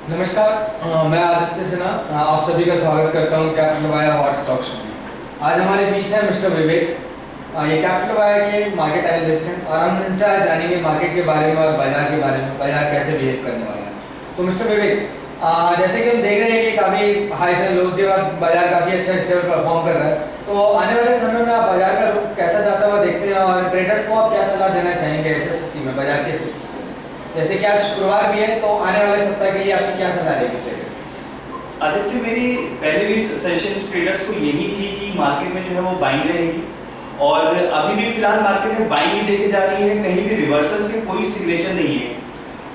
नमस्कार। मैं आदित्य सिन्हा आप सभी का स्वागत करता हूं कैपिटल वाया हॉट स्टॉक्स में। आज हमारे बीच है मिस्टर विवेक। ये कैपिटल वाया के मार्केट एनालिस्ट हैं और हम इनसे आज जानेंगे मार्केट के बारे में और बाजार के बारे में, बाजार कैसे बिहेव करने वाला है। तो मिस्टर विवेक, जैसे कि हम देख रहे हैं कि काफ़ी हाइस एंड लोज के बाद बाजार काफ़ी अच्छा स्टेबल परफॉर्म कर रहा है, तो आने वाले समय में आप बाजार का रुख कैसा जाता हुआ देखते हैं और ट्रेडर्स को आप क्या सलाह देना चाहेंगे ऐसे स्थिति में, बाजार की स्थिति में? जैसे कि आज शुक्रवार भी है, तो आने वाले सप्ताह के लिए आपकी क्या सलाह रहेगी ट्रेडर्स की? आदित्य, मेरी पहले भी सजेशन ट्रेडर्स को यही थी कि मार्केट में जो है वो बाइंग रहेगी और अभी भी फिलहाल मार्केट में बाइंग ही देखे जा रही है, कहीं भी रिवर्सल के कोई सिग्नेचर नहीं है।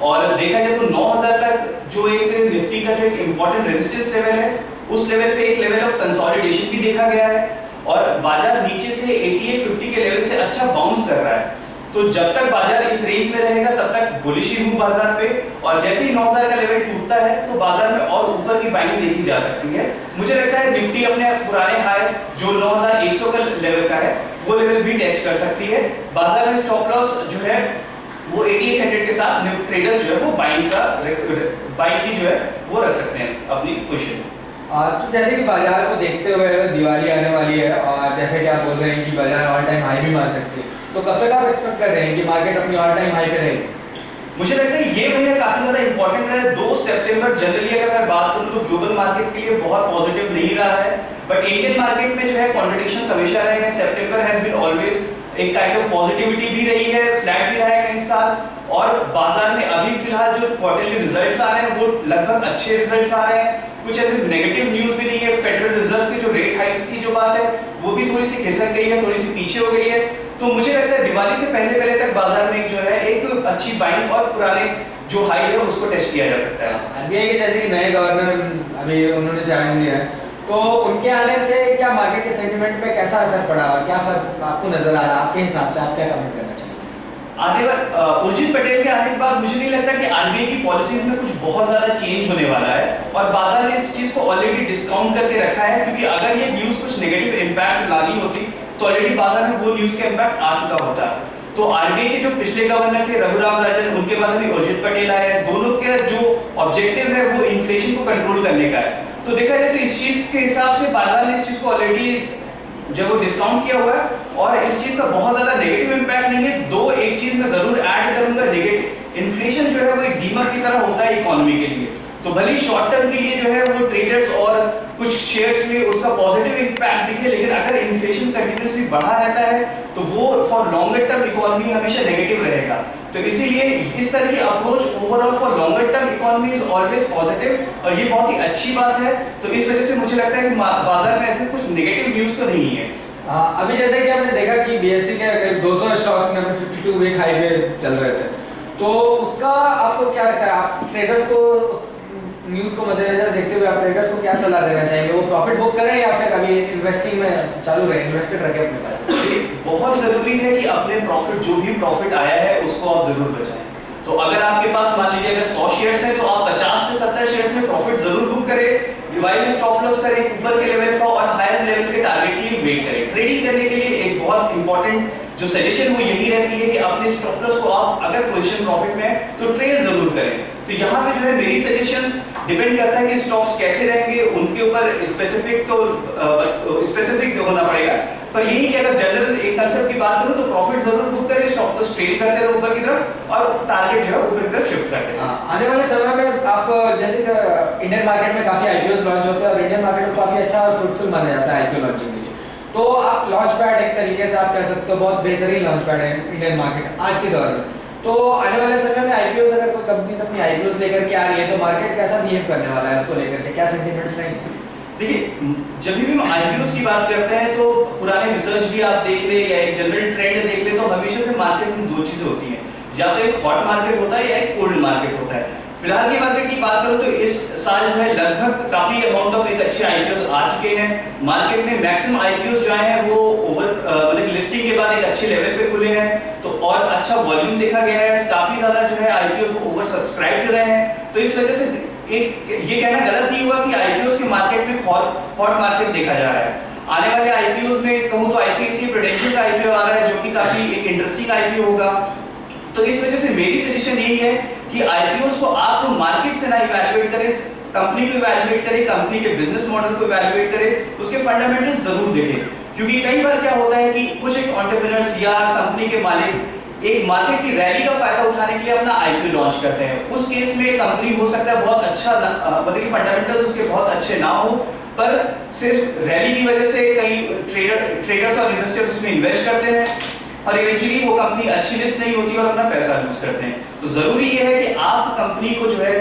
और देखा जाए तो 9000 तक जो एक निफ्टी का जो एक इम्पोर्टेंट रेजिस्टेंस लेवल है, उस लेवल पे एक लेवल ऑफ कंसोलिडेशन भी देखा गया है और बाजार नीचे से 8850 के लेवल से अच्छा बाउंस कर रहा है। तो जब तक बाजार इस रेंज में रहेगा तब तक बुलिश ही हूं बाजार पे, और जैसे ही 9000 का लेवल टूटता है तो बाजार में और ऊपर की बाइंग देखी जा सकती है। मुझे लगता है निफ्टी अपने पुराने हाई जो 9100 का लेवल का है वो लेवल भी टेस्ट कर सकती है। बाजार में स्टॉप लॉस जो है वो 8800 के साथ ट्रेडर्स जो है वो बाइंग की जो है वो रख सकते हैं अपनी पोजीशन। तो जैसे कि बाजार को देखते हुए दिवाली आने वाली है और जैसे कि आप बोल रहे हैं कि बाजार ऑल टाइम हाई भी मार सकती है, तो कब तक आप एक्सपेक्ट कर रहे हैं कि मार्केट अपनी ऑल टाइम हाई पे रहेगी? मुझे लगता है ये महीना काफी ज्यादा इंपॉर्टेंट है। 2 सितंबर जनरली अगर मैं बात करूं तो ग्लोबल मार्केट के लिए बहुत पॉजिटिव नहीं रहा है, बट इंडियन मार्केट में जो है कॉन्ट्रडिक्शंस हमेशा रहे हैं। सितंबर हैज बीन ऑलवेज एक काइंड ऑफ पॉजिटिविटी भी रही है, फ्लैट भी रहा है कई साल, और बाजार में अभी फिलहाल जो क्वार्टरली रिजल्ट्स आ रहे हैं वो लगभग अच्छे रिजल्ट्स आ रहे हैं। कुछ ऐसे नेगेटिव न्यूज भी नहीं है। फेडरल रिजर्व की जो रेट हाइक्स की जो बात है वो भी थोड़ी सी खिसक गई है, थोड़ी सी पीछे हो गई है। तो मुझे लगता है दिवाली से पहले तक बाजार में जो है एक अच्छी बाइंग और पुराने जो हाई है उसको टेस्ट किया जा सकता है। आरबीआई के जैसे कि नए गवर्नर अभी उन्होंने चार्ज लिया है, तो उनके आने से क्या मार्केट के सेंटिमेंट पे कैसा असर पड़ा और क्या फर्क आपको नजर आ रहा है? आपके हिसाब से आप क्या कमेंट करना चाहिए? आने वाले उर्जित पटेल के आने के बाद मुझे नहीं लगता कि आरबीआई की पॉलिसीज में कुछ बहुत ज्यादा चेंज होने वाला है, और बाजार ने इस चीज को ऑलरेडी डिस्काउंट करके रखा है, क्योंकि अगर ये न्यूज कुछ नेगेटिव इंपैक्ट लानी होती तो ऑलरेडी बाजार में वो न्यूज का इंपैक्ट आ चुका होता। तो आरबीआई के जो पिछले गवर्नर थे रघुराम राजन, उनके बाद अभी उर्जित पटेल आए हैं, दोनों का जो ऑब्जेक्टिव है वो इन्फ्लेशन को कंट्रोल करने का है। तो देखा जाए तो इस चीज के हिसाब से बाजार ने इस चीज को ऑलरेडी जब वो डिस्काउंट किया हुआ है, और इस चीज का बहुत ज्यादा नेगेटिव इंपैक्ट नहीं है। दो एक चीज मैं जरूर ऐड करूंगा, नेगेटिव इन्फ्लेशन जो है वो एक दीमक की तरह होता है इकोनॉमी के लिए। तो भले ही शॉर्ट टर्म के लिए जो है वो ट्रेडर्स और कुछ शेयर्स में उसका पॉजिटिव इंपैक्ट दिखे, लेकिन अगर इन्फ्लेशन कंटिन्यूअसली बढ़ा रहता है तो वो फॉर लॉन्गर टर्म इकोनॉमी हमेशा नेगेटिव रहेगा। तो इसीलिए इस तरह की approach overall for longer term economy is always positive, और ये बहुत ही अच्छी बात है। तो इस वजह से मुझे लगता है कि बाजार में ऐसे कुछ नेगेटिव न्यूज तो नहीं है। अभी जैसे कि आपने देखा कि बीएसई के 200 स्टॉक्स में 52 वीक हाई पे चल रहे थे, तो उसका आपको क्या लगता है? आप ट्रेडर्स को न्यूज़ को मद्देनजर देखते हुए आप ट्रेडर्स को क्या सलाह देना चाहेंगे? वो प्रॉफिट बुक करें या फिर अभी इन्वेस्टिंग में चालू रहे, इन्वेस्टेड रखें अपने पास? बहुत जरूरी है कि अपने प्रॉफिट, जो भी प्रॉफिट आया है उसको आप जरूर बचाएं। तो अगर आपके पास मान लीजिए अगर 100 शेयर्स हैं तो आप 50 से 70 शेयर्स में प्रॉफिट जरूर बुक करें, डिवाइड स्टॉप लॉस करें ऊपर के लेवल का और हायर लेवल के टारगेट के लिए वेट करें। ट्रेडिंग करने के लिए एक बहुत इंपॉर्टेंट जो सजेशन वो यही रहती है कि अपने स्टॉप लॉस को आप अगर पोजीशन प्रॉफिट में है तो ट्रेल जरूर करें। तो यहाँ पे जो है मेरी सजेशंस डिपेंड करता है कि स्टॉक्स कैसे रहेंगे, उनके ऊपर स्पेसिफिक होना पड़ेगा। पर यही कि अगर जनरल एक कंसेप्ट की बात करूं तो प्रॉफिट जरूर बुक करें, स्टॉप लॉस ट्रेल करते रहो ऊपर की तरफ, और टारगेट जो है ऊपर की तरफ शिफ्ट करते हैं। आने वाले समय में आप जैसे इंडियन मार्केट में काफी आईपीओस लॉन्च होते हैं और इंडियन मार्केट में काफी अच्छा और फ्रूटफुल माना जाता है आईपीओ लॉन्चिंग के लिए, तो आप लॉन्च पैड एक तरीके से आप कह सकते हो बहुत बेहतरीन लॉन्च पैड है इंडियन मार्केट आज के दौर में। तो आने वाले समय में आईपीओस, अगर कोई कंपनी अपनी आईपीओस लेकर के आ रही है तो मार्केट कैसा बिहेव करने वाला है उसको लेकर के, क्या सेंटिमेंट्स रहेंगे? देखिए, जब भी हम आईपीओस की बात करते हैं तो पुराने रिसर्च भी आप देख ले या एक जनरल ट्रेंड देख ले, तो हमेशा से मार्केट में दो चीजें होती हैं, या तो एक हॉट मार्केट होता है या एक कोल्ड मार्केट होता है। फिलहाल की मार्केट की बात करूं तो इस साल जो है लगभग काफी अमाउंट ऑफ एक अच्छे आईपीओस आ चुके हैं मार्केट में। मैक्सिमम आईपीओस जो आए हैं वो मतलब लिस्टिंग के बाद एक अच्छे लेवल पे खुले हैं, तो और अच्छा वॉल्यूम देखा गया है, काफी ज्यादा जो है आईपीओस ओवर सब्सक्राइब रहे हैं। तो इस वजह से एक ये कहना गलत नहीं हुआ कि आईपीओस के मार्केट में हॉट मार्केट देखा जा रहा है। आने वाले आईपीओस में कहूं तो आईसीआईसीआई प्रूडेंशियल का आईपीओ आ रहा है जो कि काफी एक इंटरेस्टिंग आईपीओ होगा। तो इस वजह से मेरी सजेशन यही है कि आईपीओस को आप मार्केट से ना इवैल्यूएट इवैल्यूएट करें, कंपनी को इवैल्यूएट करें, कंपनी के बिजनेस मॉडल को इवैल्यूएट करें, उसके फंडामेंटल्स जरूर देखें। क्योंकि कई बार क्या होता है कि कुछ एक एंटरप्रेन्योर्स या कंपनी के मालिक एक मार्केट की रैली का फायदा उठाने के लिए अपना आईपीओ लॉन्च करते हैं। उस केस में कंपनी हो सकता है बहुत अच्छा मतलब कि फंडामेंटल्स उसके बहुत अच्छे ना हो, पर सिर्फ रैली की वजह से कई ट्रेडर्स और इन्वेस्टर्स उसमें इन्वेस्ट करते हैं और इवेंचुअली वो कंपनी अच्छी लिस्ट नहीं होती और अपना पैसा लूज करते हैं। तो जरूरी ये है कि आप कंपनी को जो है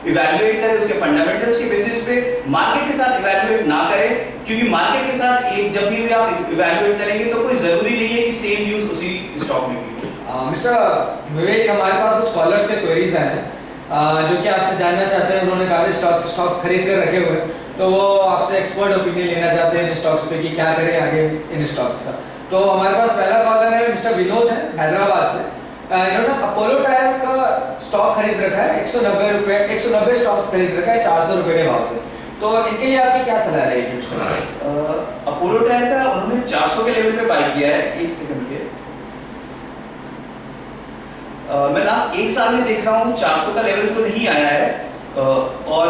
इवैल्यूएट करें उसके फंडामेंटल्स के बेसिस पे, मार्केट के साथ इवैल्यूएट ना करें, क्योंकि मार्केट के साथ एक जब भी आप इवैल्यूएट करेंगे तो कोई जरूरी नहीं है कि सेम न्यूज़ उसी स्टॉक में भी हो। मिस्टर विवेक, हमारे पास कुछ कॉलर्स के क्वेरीज हैं जो कि आपसे जानना चाहते हैं। उन्होंने काफी स्टॉक्स खरीद कर रखे हुए हैं, तो वो आपसे एक्सपर्ट ओपिनियन लेना चाहते हैं इन स्टॉक्स पे कि क्या करें आगे इन स्टॉक्स का। तो हमारे पास पहला कॉलर है मिस्टर विनोद है हैदराबाद से। इन्होंने अपोलो टायर्स का स्टॉक खरीद रखा है 190 रुपए, 190 स्टॉक्स खरीद रखा है 400 रुपए के भाव से। तो इनके लिए आपकी क्या सलाह रहेगी मिस्टर? अपोलो टायर का उन्होंने 400 के लेवल पे बाय किया है। एक सेकंड के मैं लास्ट एक साल में देख रहा हूँ 400 का लेवल तो नहीं आया है और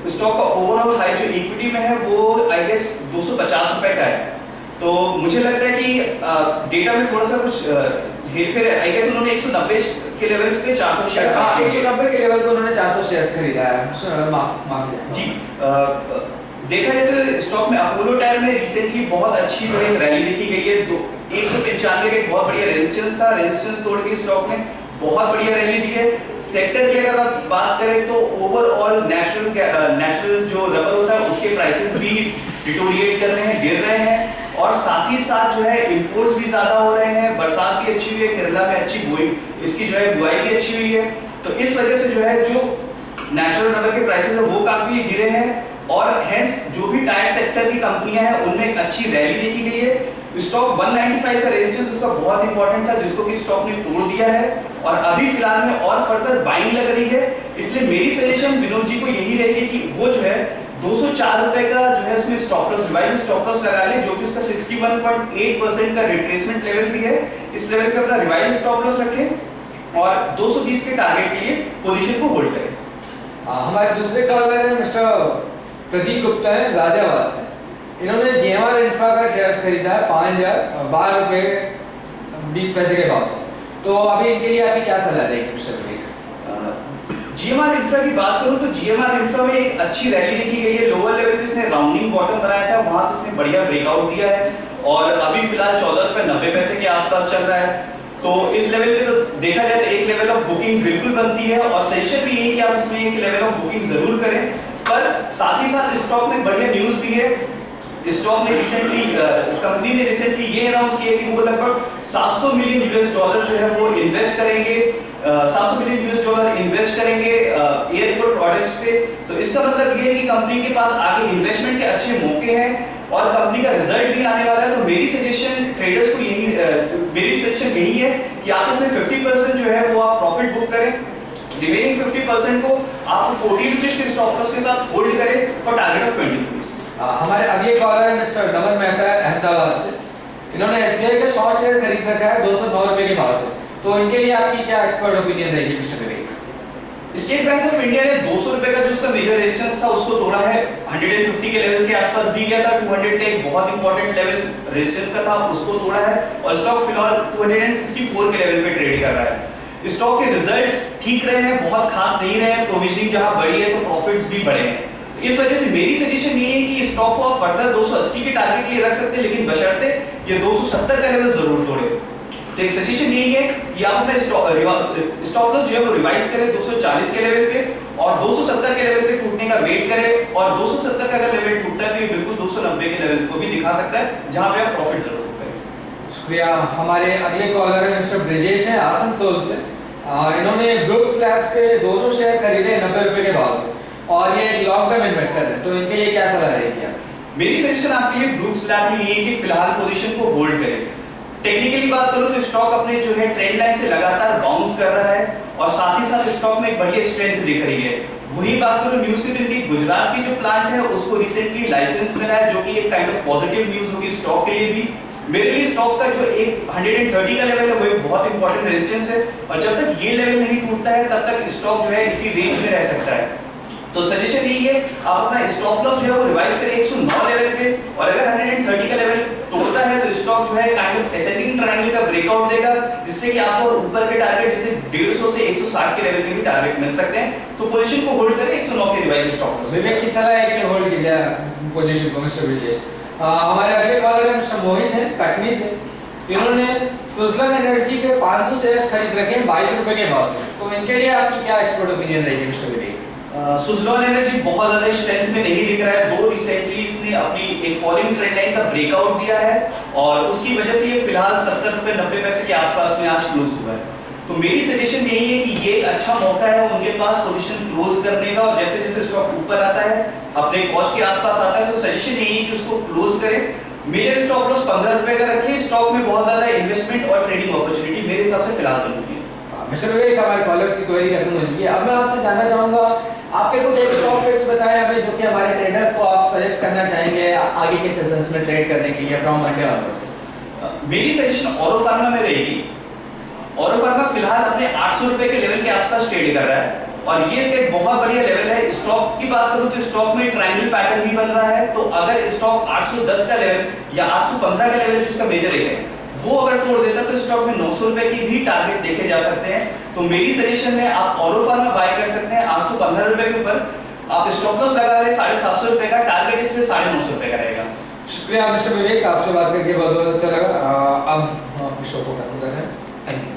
स्टॉक का ओवरऑल हाई जो इक्विटी में है वो आई गेस 250 रुपए का है। तो मुझे लगता है कि डेटा में थोड़ा सा कुछ हेरफेर है। आई गेस उन्होंने 190 के लेवल्स पे 400 शेयर 190 के लेवल पे उन्होंने 400 शेयर्स खरीदा है। माफ जी। देखा जाए तो स्टॉक में अपोलो टायर में रिसेंटली बहुत अच्छी जो है रैली देखी गई है। 195 के बहुत बढ़िया रेजिस्टेंस था, रेजिस्टेंस तोड़ के स्टॉक ने बहुत बढ़िया रैली दी है। सेक्टर की अगर आप बात करें तो ओवरऑल नेचुरल जो रबर होता है उसके प्राइसेस भी डिटोरिएट कर रहे हैं, गिर रहे हैं और साथ ही साथ जो है इंपोर्ट्स भी ज्यादा हो रहे हैं। बरसात भी अच्छी हुई है, केरला में अच्छी इसकी जो है बुआई भी अच्छी हुई है। तो इस वजह से जो है जो नेचुरल रबर के प्राइसेस है वो काफी गिरे हैं और हेंस जो भी टायर सेक्टर की कंपनियां हैं उनमें एक अच्छी रैली देखी गई है। स्टॉक 195 का रेजिस्टेंस उसका बहुत इंपॉर्टेंट था जिसको कि स्टॉक ने तोड़ दिया है और अभी फिलहाल में और फर्दर बाइंग लग रही है। इसलिए मेरी सजेशन विनोद जी को यही रहेगी कि वो जो है 204 रुपए का जो है उसमें stop loss revise stop loss लगा ले, जो कि उसका 61.8% का रिट्रेसमेंट लेवल भी है। इस लेवल पे अपना रिवाइज स्टॉप लॉस रखें और 220 के टारगेट के लिए पोजीशन को होल्ड करें। हमारे दूसरे कॉलर है मिस्टर प्रदीप गुप्ता है गाजियाबाद से। इन्होंने जीएमआर इंफ्रा का शेयर्स खरीदा है 5012 रुपए 20 पैसे के भाव से। तो अभी इनके लिए आपकी क्या सलाह रहेगी मिस्टर विवेक? जीएमआर इंफ्रा की बात करूं तो जीएमआर इंफ्रा में एक अच्छी रैली देखी गई है। लोअर लेवल पे इसने राउंडिंग बॉटम बनाया था, वहां से इसने बढ़िया ब्रेकआउट दिया है और अभी फिलहाल 14 रुपए 90 पैसे के आसपास चल रहा है। तो इस लेवल पे तो देखा जाए तो एक लेवल ऑफ बुकिंग बिल्कुल बनती है और सजेशन भी यही कि आप इसमें एक लेवल ऑफ बुकिंग जरूर करें। पर साथ ही साथ स्टॉक में बढ़िया न्यूज भी है। स्टॉक ने रिसेंटली कंपनी ने रिसेंटली ये अनाउंस किया कि वो लगभग 700 मिलियन यूएस डॉलर जो है वो इन्वेस्ट करेंगे, 700 मिलियन यूएस डॉलर इन्वेस्ट करेंगे एयरपोर्ट प्रोडक्ट्स पे। तो इसका मतलब ये है कि कंपनी के पास आगे इन्वेस्टमेंट के अच्छे मौके हैं और कंपनी का रिजल्ट भी आने वाला है। तो मेरी सजेशन ट्रेडर्स को मेरी सजेशन यही है कि आप इसमें 50% जो है वो आप प्रॉफिट बुक करें, रिमेनिंग 50% को आप 40 रुपीज के स्टॉप लॉस के साथ होल्ड करें फॉर टारगेट ऑफ 20 रुपीज। हमारे अगले कॉलर है मिस्टर नमन मेहता अहमदाबाद से। इन्होंने एसबीआई के 100 शेयर खरीद रखा है 209 रुपए के भाव से। तो इनके लिए आपकी क्या एक्सपर्ट ओपिनियन रहेगी mister Vivek? State bank of India ने 200 रुपए का जो उसका मेजर रेजिस्टेंस था उसको तोड़ा है, 150 के लेवल के आसपास भी गया था, 200 का एक बहुत इंपॉर्टेंट लेवल रेजिस्टेंस का था उसको तोड़ा है और स्टॉक फिलहाल 264 के लेवल पे ट्रेड कर रहा है। स्टॉक के रिजल्ट्स ठीक रहे हैं, बहुत खास नहीं रहे हैं, प्रोविजनिंग जहां बढ़ी है तो प्रॉफिट्स भी बढ़े हैं। इस वजह से मेरी सजेशन ये है कि स्टॉक को आप फर्दर 280 के टारगेट के लिए रख सकते हैं, लेकिन बशर्ते ये 270 का लेवल जरूर तोड़े। तो एक सजेशन यही है कि आप अपना स्टॉप लॉस जो है वो रिवाइज करें 240 के लेवल पे और 270 के लेवल पे टूटने का वेट करें और 270 का अगर लेवल टूटता है तो ये बिल्कुल 290 के लेवल को भी दिखा सकता है जहां पे आप प्रॉफिट जरूर करें। शुक्रिया। हमारे अगले कॉलर है मिस्टर ब्रिजेश है आसनसोल से। इन्होंने ब्रूक्स लैब्स के 200 शेयर खरीदे 90 रुपए के भाव से और ये एक लॉन्ग टर्म इन्वेस्टर है। तो इनके लिए क्या सलाह रहेगी आपकी? मेरी सजेशन आपके लिए ब्रूक्स लैब में ये है कि फिलहाल पोजीशन को होल्ड करें। टेक्निकली बात करूं तो स्टॉक अपने जो है ट्रेंड लाइन से लगातार बाउंस कर रहा है और साथ ही साथ स्टॉक में एक बढ़िया स्ट्रेंथ दिख रही है। वही बात करूं न्यूज की तो इनकी गुजरात की जो प्लांट है उसको रिसेंटली लाइसेंस मिला है, जो कि एक काइंड ऑफ पॉजिटिव न्यूज होगी स्टॉक के लिए भी। मेरे लिए स्टॉक का जो एक 130 का लेवल है वो एक बहुत इंपॉर्टेंट रेजिस्टेंस है और जब तक ये लेवल नहीं टूटता है तब तक स्टॉक जो है इसी रेंज में रह सकता है। तो सजेशन यही है, आप अपना स्टॉप लॉस जो है वो रिवाइज करें 109 लेवल पे, और अगर 130 का लेवल तोड़ता है तो स्टॉक जो है काइंड ऑफ एसेंडिंग ट्रायंगल का ब्रेकआउट देगा, जिससे कि आपको ऊपर के टारगेट जैसे 150 से 160 के लेवल के भी टारगेट मिल सकते हैं। तो पोजीशन को होल्ड करें 109 के रिवाइज स्टॉप लॉस। विवेक की सलाह है कि होल्ड कीजिए पोजीशन को मिस्टर विजेश। हमारे अगले कॉलर है मिस्टर मोहित है कटनी से। इन्होंने सुजलन एनर्जी के 500 शेयर्स खरीद रखे हैं 22 रुपए के भाव से, तो इनके लिए आपकी क्या एक्सपर्ट ओपिनियन रहेगी मिस्टर विवेक? सुजलॉन एनर्जी बहुत ज्यादा स्ट्रेंथ में नहीं दिख रहा है, दो रिसेंटली इसने अपनी एक फॉलिंग ट्रेंड लाइन का ब्रेकआउट दिया है और उसकी वजह से ये फिलहाल 70 रुपए 90 पैसे के आसपास में आज क्लोज हुआ है। तो मेरी सजेशन यही है कि ये एक अच्छा मौका है उनके पास पोजीशन क्लोज करने का, और जैसे जैसे स्टॉक ऊपर आता है अपने कॉस्ट के आसपास आता है, तो सजेशन यही है कि उसको क्लोज करें। मेजर स्टॉप लॉस 15 रुपए का रखें। स्टॉक में बहुत ज्यादा इन्वेस्टमेंट और ट्रेडिंग अपॉर्चुनिटी मेरे हिसाब से फिलहाल तो नहीं है। मिस्टर विवेक, हमारे कॉलर्स की क्वेरी खत्म हो गई। अब मैं आपसे जानना चाहूंगा, आपके कुछ एक स्टॉक पिक्स बताएं हमें जो कि हमारे ट्रेडर्स को आप सजेस्ट करना चाहेंगे आगे के सेशंस में ट्रेड करने के लिए फ्रॉम मंडे ऑनवर्ड्स। मेरी सजेशन ऑरो फार्मा में रहेगी। ऑरो फार्मा फिलहाल अपने 800 रुपए के लेवल के आसपास ट्रेड कर रहा है और ये इसका एक बहुत बढ़िया लेवल है। स्टॉक की बात करूं तो स्टॉक में ट्रायंगल पैटर्न भी बन रहा है, तो अगर स्टॉक 810 का लेवल या 815 का लेवल जिसका मेजर है वो अगर तोड़ देता तो स्टॉक में 900 रुपए की भी टारगेट देखे जा सकते हैं। तो मेरी सजेशन है आप ऑरो फार्मा बाय कर सकते हैं 815 रुपए के ऊपर। आप स्टॉप लॉस लगा लें 750 रुपए का, टारगेट इसमें 950 रुपए का रहेगा। शुक्रिया मिस्टर विवेक, आपसे बात करके बहुत बहुत अच्छा लगा। अब हम शो को खत्म कर रहे हैं। Thank you.